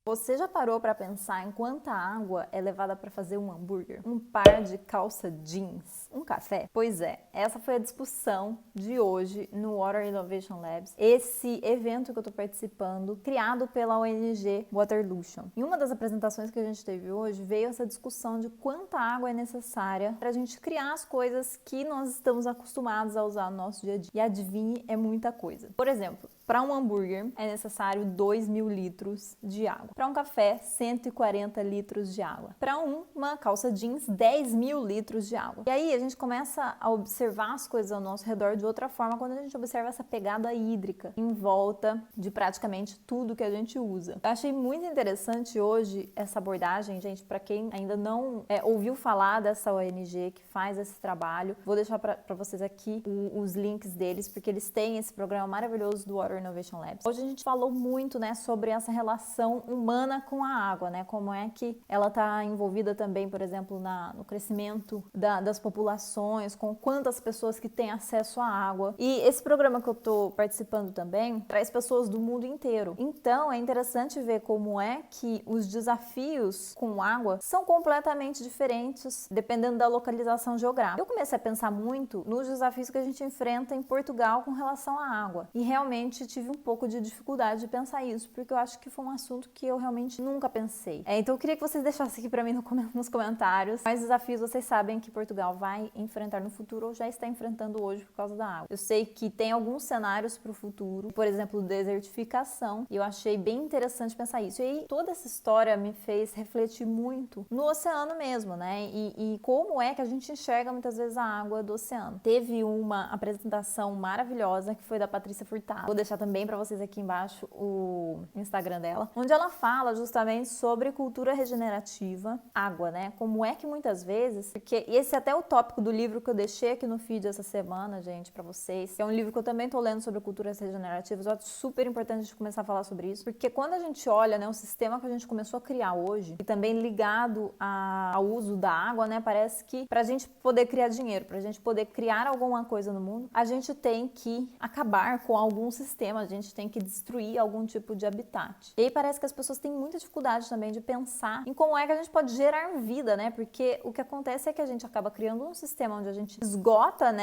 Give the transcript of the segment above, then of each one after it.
Você já parou para pensar em quanta água é levada para fazer um hambúrguer? Um par de calça jeans? Um café? Pois é, essa foi a discussão de hoje no Water Innovation Labs, esse evento que eu estou participando, criado pela ONG Waterlution. Em uma das apresentações que a gente teve hoje, veio essa discussão de quanta água é necessária para a gente criar as coisas que nós estamos acostumados a usar no nosso dia a dia. E adivinhe, é muita coisa. Por exemplo, para um hambúrguer é necessário 2.000 litros de água. Para um café, 140 litros de água. Para uma calça jeans, 10.000 litros de água. E aí a gente começa a observar as coisas ao nosso redor de outra forma quando a gente observa essa pegada hídrica em volta de praticamente tudo que a gente usa. Eu achei muito interessante hoje essa abordagem, gente, para quem ainda não ouviu falar dessa ONG que faz esse trabalho. Vou deixar para vocês aqui os links deles, porque eles têm esse programa maravilhoso do Water Innovation Labs. Hoje a gente falou muito, sobre essa relação humana com a água, como é que ela está envolvida também, por exemplo, no crescimento das populações, com quantas pessoas que têm acesso à água. E esse programa que eu estou participando também traz pessoas do mundo inteiro. Então é interessante ver como é que os desafios com água são completamente diferentes dependendo da localização geográfica. Eu comecei a pensar muito nos desafios que a gente enfrenta em Portugal com relação à água. E realmente tive um pouco de dificuldade de pensar isso, porque eu acho que foi um assunto que eu realmente nunca pensei. Então eu queria que vocês deixassem aqui pra mim nos comentários quais desafios vocês sabem que Portugal vai enfrentar no futuro ou já está enfrentando hoje por causa da água. Eu sei que tem alguns cenários para o futuro, por exemplo, desertificação, e eu achei bem interessante pensar isso. E aí toda essa história me fez refletir muito no oceano mesmo, e como é que a gente enxerga muitas vezes a água do oceano. Teve uma apresentação maravilhosa que foi da Patrícia Furtado. Vou deixar também para vocês aqui embaixo o Instagram dela, onde ela fala justamente sobre cultura regenerativa, água, como é que muitas vezes, porque esse é até o tópico do livro que eu deixei aqui no feed essa semana, gente, para vocês, que é um livro que eu também tô lendo sobre culturas regenerativas. Eu acho super importante a gente começar a falar sobre isso, porque quando a gente olha, o sistema que a gente começou a criar hoje, e também ligado ao uso da água, parece que pra gente poder criar dinheiro, pra gente poder criar alguma coisa no mundo, a gente tem que acabar com algum sistema, a gente tem que destruir algum tipo de habitat. E aí parece que as pessoas têm muita dificuldade também de pensar em como é que a gente pode gerar vida, porque o que acontece é que a gente acaba criando um sistema onde a gente esgota,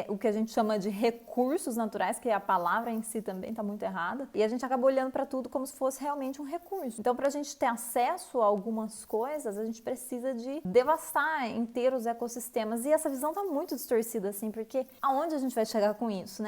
o que a gente chama de recursos naturais, que a palavra em si também está muito errada, e a gente acaba olhando para tudo como se fosse realmente um recurso. Então, para a gente ter acesso a algumas coisas, a gente precisa de devastar inteiros ecossistemas, e essa visão está muito distorcida, assim, porque aonde a gente vai chegar com isso,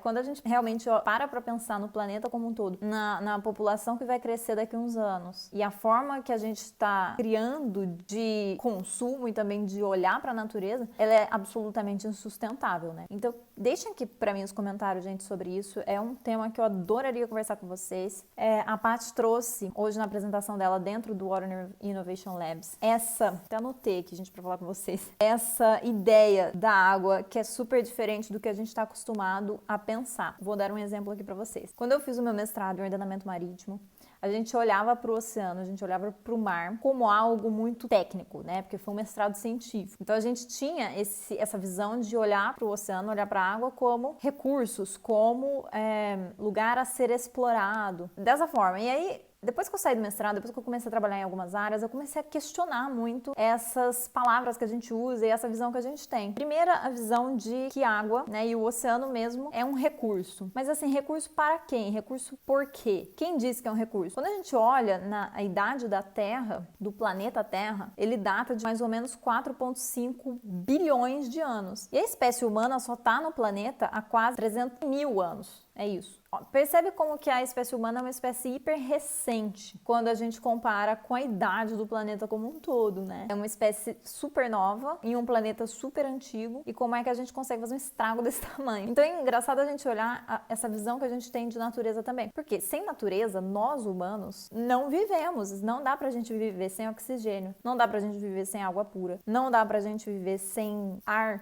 quando a gente realmente para pensar no planeta como um todo, na população que vai crescer daqui a uns anos, e a forma que a gente está criando de consumo e também de olhar para a natureza, ela é absolutamente insustentável, Então, deixem aqui para mim os comentários, gente, sobre isso. É um tema que eu adoraria conversar com vocês. A Paty trouxe hoje na apresentação dela dentro do Water Innovation Labs até anotei aqui, gente, para falar com vocês, essa ideia da água que é super diferente do que a gente está acostumado a pensar. Vou dar um exemplo aqui para vocês. Quando eu fiz o meu mestrado em ordenamento marítimo, a gente olhava para o oceano, a gente olhava para o mar como algo muito técnico, porque foi um mestrado científico. Então a gente tinha essa visão de olhar para o oceano, olhar para a água como recursos, como lugar a ser explorado, dessa forma. E aí, depois que eu saí do mestrado, depois que eu comecei a trabalhar em algumas áreas, eu comecei a questionar muito essas palavras que a gente usa e essa visão que a gente tem. Primeira, a visão de que água, e o oceano mesmo é um recurso. Mas assim, recurso para quem? Recurso por quê? Quem diz que é um recurso? Quando a gente olha na idade da Terra, do planeta Terra, ele data de mais ou menos 4,5 bilhões de anos. E a espécie humana só está no planeta há quase 300 mil anos. É isso. Percebe como que a espécie humana é uma espécie hiper recente quando a gente compara com a idade do planeta como um todo, É uma espécie super nova em um planeta super antigo, e como é que a gente consegue fazer um estrago desse tamanho. Então é engraçado a gente olhar essa visão que a gente tem de natureza também, porque sem natureza, nós humanos não vivemos. Não dá pra gente viver sem oxigênio, não dá pra gente viver sem água pura, não dá pra gente viver sem ar,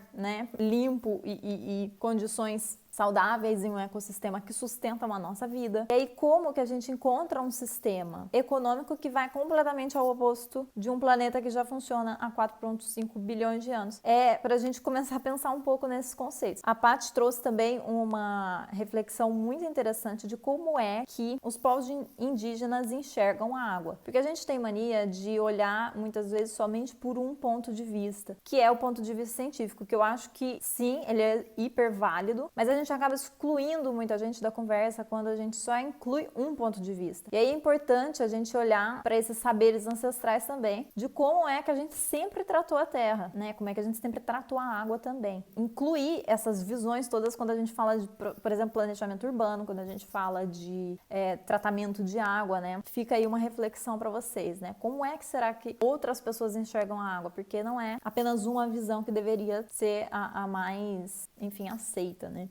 limpo e condições saudáveis em um ecossistema que sustenta a nossa vida. E aí, como que a gente encontra um sistema econômico que vai completamente ao oposto de um planeta que já funciona há 4,5 bilhões de anos? É para a gente começar a pensar um pouco nesses conceitos. A Paty trouxe também uma reflexão muito interessante de como é que os povos indígenas enxergam a água. Porque a gente tem mania de olhar muitas vezes somente por um ponto de vista, que é o ponto de vista científico, que eu acho que sim, ele é hiper válido, mas a gente acaba excluindo muita gente da conversa quando a gente só inclui um ponto de vista. E aí é importante a gente olhar para esses saberes ancestrais também, de como é que a gente sempre tratou a terra, né? Como é que a gente sempre tratou a água também. Incluir essas visões todas quando a gente fala de, por exemplo, planejamento urbano, quando a gente fala de tratamento de água, né? Fica aí uma reflexão para vocês, né? Como é que será que outras pessoas enxergam a água? Porque não é apenas uma visão que deveria ser a mais, enfim, aceita, né?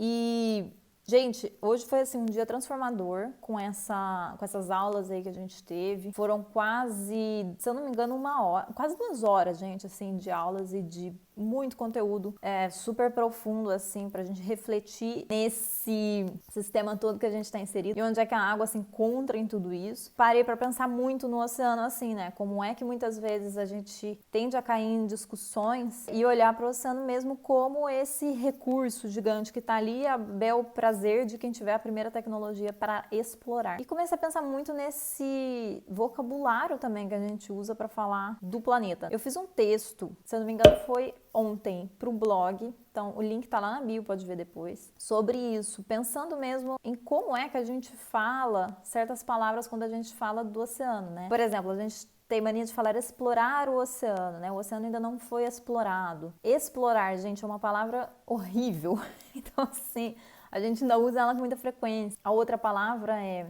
E, gente, hoje foi assim um dia transformador com essas aulas aí que a gente teve. Foram quase, se eu não me engano, 1 hora, quase 2 horas, gente, assim, de aulas e de muito conteúdo super profundo, assim, pra gente refletir nesse sistema todo que a gente tá inserido e onde é que a água se encontra em tudo isso. Parei pra pensar muito no oceano, assim, né? Como é que muitas vezes a gente tende a cair em discussões e olhar pro oceano mesmo como esse recurso gigante que tá ali a bel prazer de quem tiver a primeira tecnologia para explorar. E comecei a pensar muito nesse vocabulário também que a gente usa pra falar do planeta. Eu fiz um texto, se eu não me engano, foi ontem pro blog, então o link tá lá na bio, pode ver depois, sobre isso, pensando mesmo em como é que a gente fala certas palavras quando a gente fala do oceano, né? Por exemplo, a gente tem mania de falar explorar o oceano, né? O oceano ainda não foi explorado. Explorar, gente, é uma palavra horrível, então assim, a gente ainda usa ela com muita frequência. A outra palavra é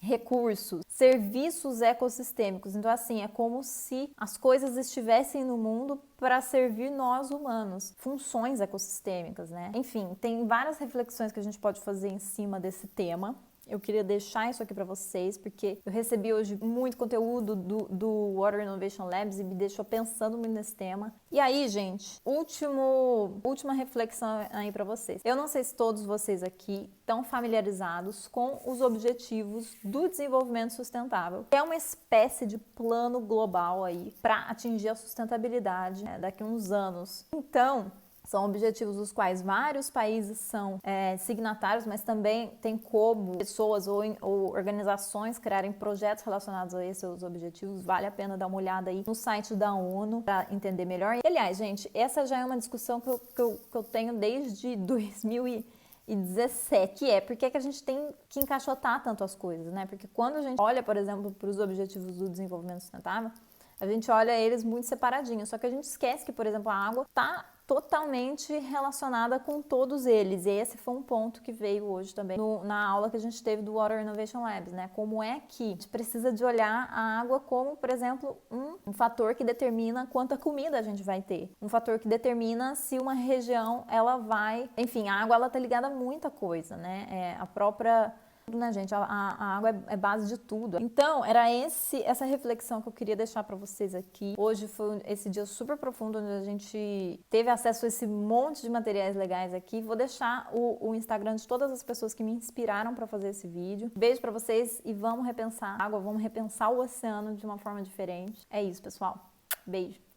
recursos, serviços ecossistêmicos. Então, assim, é como se as coisas estivessem no mundo para servir nós humanos. Funções ecossistêmicas, né? Enfim, tem várias reflexões que a gente pode fazer em cima desse tema. Eu queria deixar isso aqui para vocês, porque eu recebi hoje muito conteúdo do Water Innovation Labs e me deixou pensando muito nesse tema. E aí, gente, última reflexão aí para vocês. Eu não sei se todos vocês aqui estão familiarizados com os objetivos do desenvolvimento sustentável, que é uma espécie de plano global aí para atingir a sustentabilidade, né, daqui a uns anos. Então, são objetivos dos quais vários países são signatários, mas também tem como pessoas ou organizações criarem projetos relacionados a esses objetivos. Vale a pena dar uma olhada aí no site da ONU para entender melhor. E, aliás, gente, essa já é uma discussão que eu tenho desde 2017, que é por que a gente tem que encaixotar tanto as coisas, né? Porque quando a gente olha, por exemplo, para os objetivos do desenvolvimento sustentável, a gente olha eles muito separadinhos, só que a gente esquece que, por exemplo, a água está totalmente relacionada com todos eles. E esse foi um ponto que veio hoje também na aula que a gente teve do Water Innovation Labs, né? Como é que a gente precisa de olhar a água como, por exemplo, um fator que determina quanta comida a gente vai ter. Um fator que determina se uma região, ela vai... Enfim, a água, ela tá ligada a muita coisa, né? A própria... né, gente? A água é base de tudo. Então, era essa reflexão que eu queria deixar para vocês aqui. Hoje foi esse dia super profundo, onde a gente teve acesso a esse monte de materiais legais aqui. Vou deixar o Instagram de todas as pessoas que me inspiraram para fazer esse vídeo. Beijo para vocês e vamos repensar a água, vamos repensar o oceano de uma forma diferente. É isso, pessoal. Beijo.